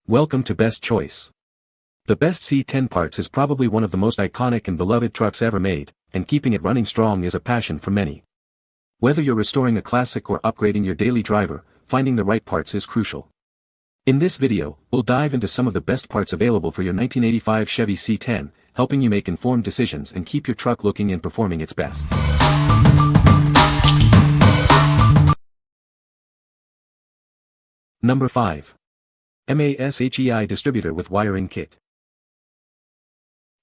Welcome to Best Choice. The best C10 Parts is probably one of the most iconic and beloved trucks ever made, and keeping it running strong is a passion for many. Whether you're restoring a classic or upgrading your daily driver, finding the right parts is crucial. In this video, we'll dive into some of the best parts available for your 1985 Chevy C10, helping you make informed decisions and keep your truck looking and performing its best. Number 5. MAS HEI Distributor with Wiring Kit.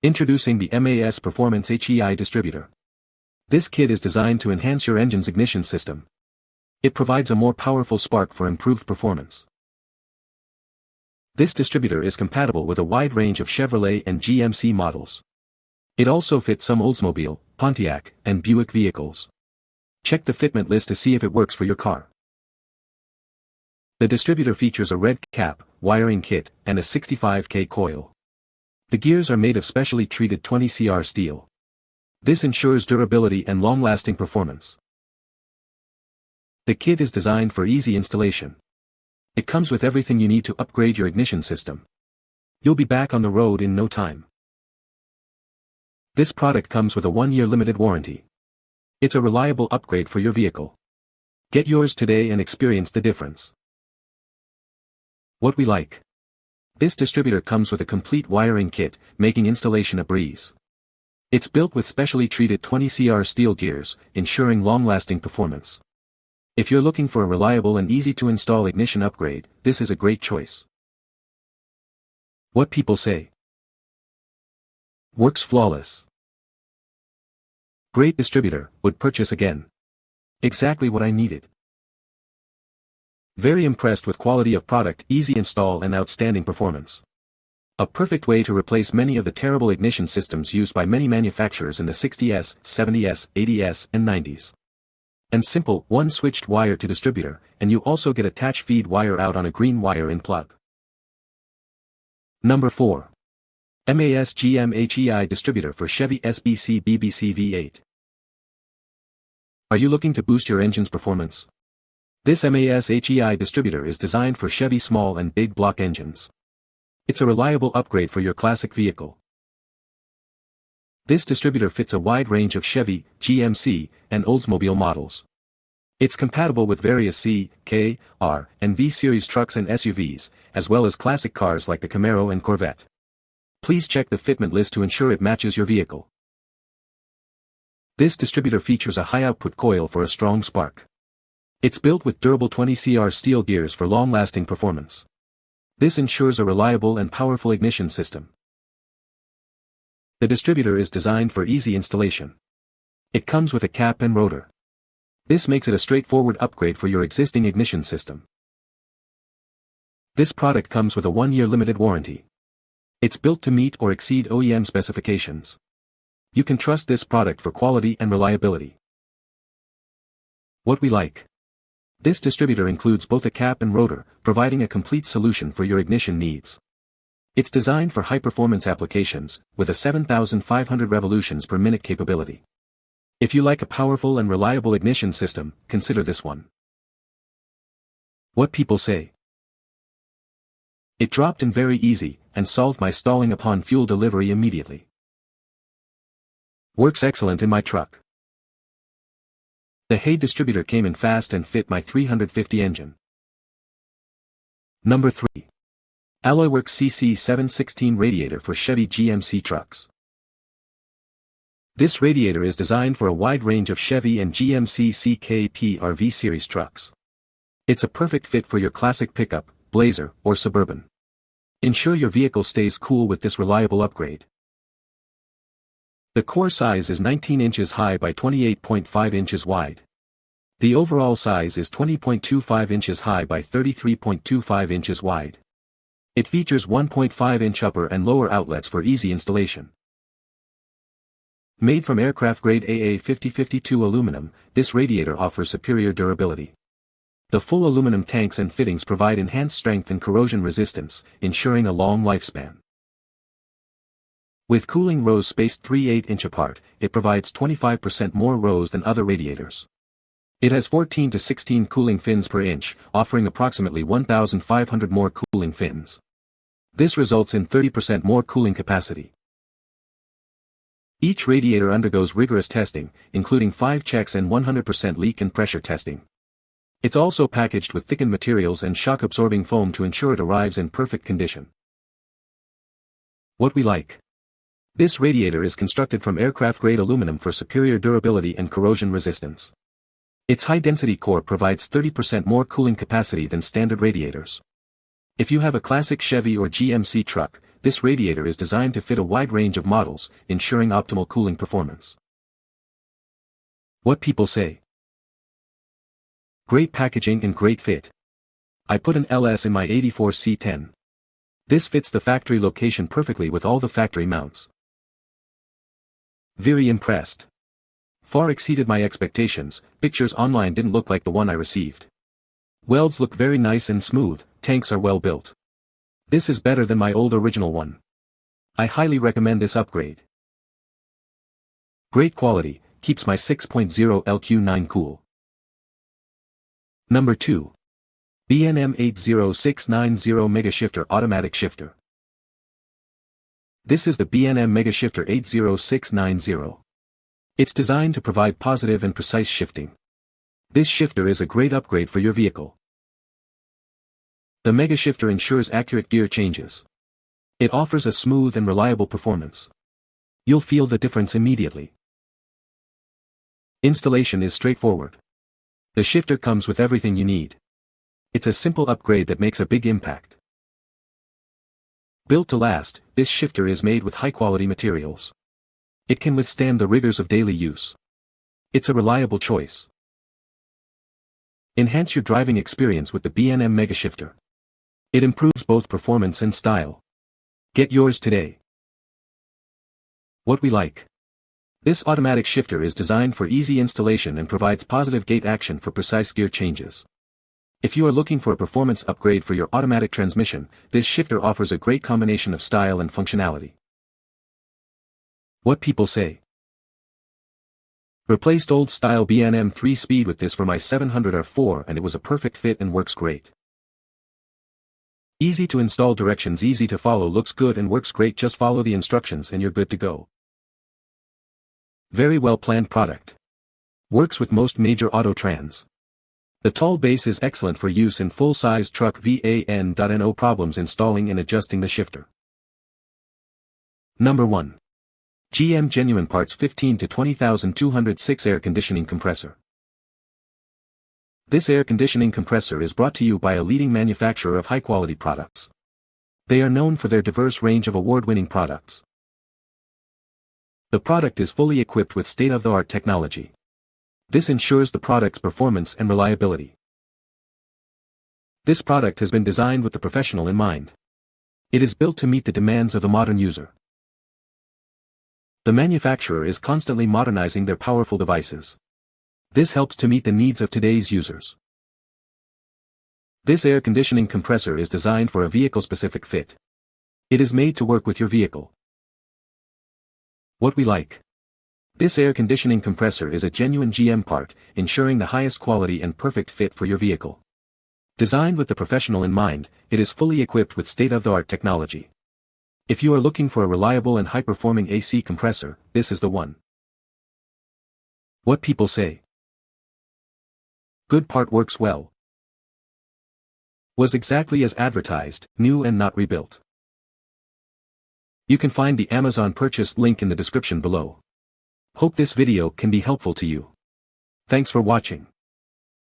Introducing the MAS Performance HEI Distributor. This kit is designed to enhance your engine's ignition system. It provides a more powerful spark for improved performance. This distributor is compatible with a wide range of Chevrolet and GMC models. It also fits some Oldsmobile, Pontiac, and Buick vehicles. Check the fitment list to see if it works for your car. The distributor features a red cap, wiring kit, and a 65K coil. The gears are made of specially treated 20CR steel. This ensures durability and long-lasting performance. The kit is designed for easy installation. It comes with everything you need to upgrade your ignition system. You'll be back on the road in no time. This product comes with a 1-year limited warranty. It's a reliable upgrade for your vehicle. Get yours today and experience the difference. What we like. This distributor comes with a complete wiring kit, making installation a breeze. It's built with specially treated 20CR steel gears, ensuring long-lasting performance. If you're looking for a reliable and easy-to-install ignition upgrade, this is a great choice. What people say. Works flawless. Great distributor, would purchase again. Exactly what I needed. Very impressed with quality of product, easy install and outstanding performance. A perfect way to replace many of the terrible ignition systems used by many manufacturers in the 60s, 70s, 80s, and 90s. And simple, one switched wire to distributor, and you also get attached feed wire out on a green wire in plug. Number 4. MAS GM HEI Distributor for Chevy SBC BBC V8. Are you looking to boost your engine's performance? This MAS HEI distributor is designed for Chevy small and big block engines. It's a reliable upgrade for your classic vehicle. This distributor fits a wide range of Chevy, GMC, and Oldsmobile models. It's compatible with various C, K, R, and V series trucks and SUVs, as well as classic cars like the Camaro and Corvette. Please check the fitment list to ensure it matches your vehicle. This distributor features a high-output coil for a strong spark. It's built with durable 20CR steel gears for long-lasting performance. This ensures a reliable and powerful ignition system. The distributor is designed for easy installation. It comes with a cap and rotor. This makes it a straightforward upgrade for your existing ignition system. This product comes with a 1-year limited warranty. It's built to meet or exceed OEM specifications. You can trust this product for quality and reliability. What we like. This distributor includes both a cap and rotor, providing a complete solution for your ignition needs. It's designed for high-performance applications, with a 7,500 revolutions per minute capability. If you like a powerful and reliable ignition system, consider this one. What people say. It dropped in very easy, and solved my stalling upon fuel delivery immediately. Works excellent in my truck. The HEI distributor came in fast and fit my 350 engine. Number 3. ALLOYWORKS CC716 Radiator for Chevy GMC trucks. This radiator is designed for a wide range of Chevy and GMC CKP RV series trucks. It's a perfect fit for your classic pickup, Blazer, or Suburban. Ensure your vehicle stays cool with this reliable upgrade. The core size is 19 inches high by 28.5 inches wide. The overall size is 20.25 inches high by 33.25 inches wide. It features 1.5-inch upper and lower outlets for easy installation. Made from aircraft-grade AA5052 aluminum, this radiator offers superior durability. The full aluminum tanks and fittings provide enhanced strength and corrosion resistance, ensuring a long lifespan. With cooling rows spaced 3/8 apart, it provides 25% more rows than other radiators. It has 14 to 16 cooling fins per inch, offering approximately 1,500 more cooling fins. This results in 30% more cooling capacity. Each radiator undergoes rigorous testing, including 5 checks and 100% leak and pressure testing. It's also packaged with thickened materials and shock-absorbing foam to ensure it arrives in perfect condition. What we like. This radiator is constructed from aircraft-grade aluminum for superior durability and corrosion resistance. Its high-density core provides 30% more cooling capacity than standard radiators. If you have a classic Chevy or GMC truck, this radiator is designed to fit a wide range of models, ensuring optimal cooling performance. What people say. Great packaging and great fit. I put an LS in my '84 C10. This fits the factory location perfectly with all the factory mounts. Very impressed. Far exceeded my expectations. Pictures online didn't look like the one I received. Welds look very nice and smooth, tanks are well built. This is better than my old original one. I highly recommend this upgrade. Great quality, keeps my 6.0 LQ9 cool. Number 2. BNM 80690 MegaShifter Automatic Shifter. This is the BNM MegaShifter 80690. It's designed to provide positive and precise shifting. This shifter is a great upgrade for your vehicle. The MegaShifter ensures accurate gear changes. It offers a smooth and reliable performance. You'll feel the difference immediately. Installation is straightforward. The shifter comes with everything you need. It's a simple upgrade that makes a big impact. Built to last, this shifter is made with high-quality materials. It can withstand the rigors of daily use. It's a reliable choice. Enhance your driving experience with the BNM MegaShifter. It improves both performance and style. Get yours today. What we like. This automatic shifter is designed for easy installation and provides positive gate action for precise gear changes. If you are looking for a performance upgrade for your automatic transmission, this shifter offers a great combination of style and functionality. What people say. Replaced old-style BNM 3-speed with this for my 700R4 and it was a perfect fit and works great. Easy to install, directions easy to follow, looks good and works great, just follow the instructions and you're good to go. Very well planned product. Works with most major auto trans. The tall base is excellent for use in full-size truck van. No problems installing and adjusting the shifter. Number 1. GM Genuine Parts 15 to 20,206 Air Conditioning Compressor. This air conditioning compressor is brought to you by a leading manufacturer of high-quality products. They are known for their diverse range of award-winning products. The product is fully equipped with state-of-the-art technology. This ensures the product's performance and reliability. This product has been designed with the professional in mind. It is built to meet the demands of the modern user. The manufacturer is constantly modernizing their powerful devices. This helps to meet the needs of today's users. This air conditioning compressor is designed for a vehicle-specific fit. It is made to work with your vehicle. What we like. This air conditioning compressor is a genuine GM part, ensuring the highest quality and perfect fit for your vehicle. Designed with the professional in mind, it is fully equipped with state-of-the-art technology. If you are looking for a reliable and high-performing AC compressor, this is the one. What people say. Good part, works well. Was exactly as advertised, new and not rebuilt. You can find the Amazon purchase link in the description below. Hope this video can be helpful to you. Thanks for watching.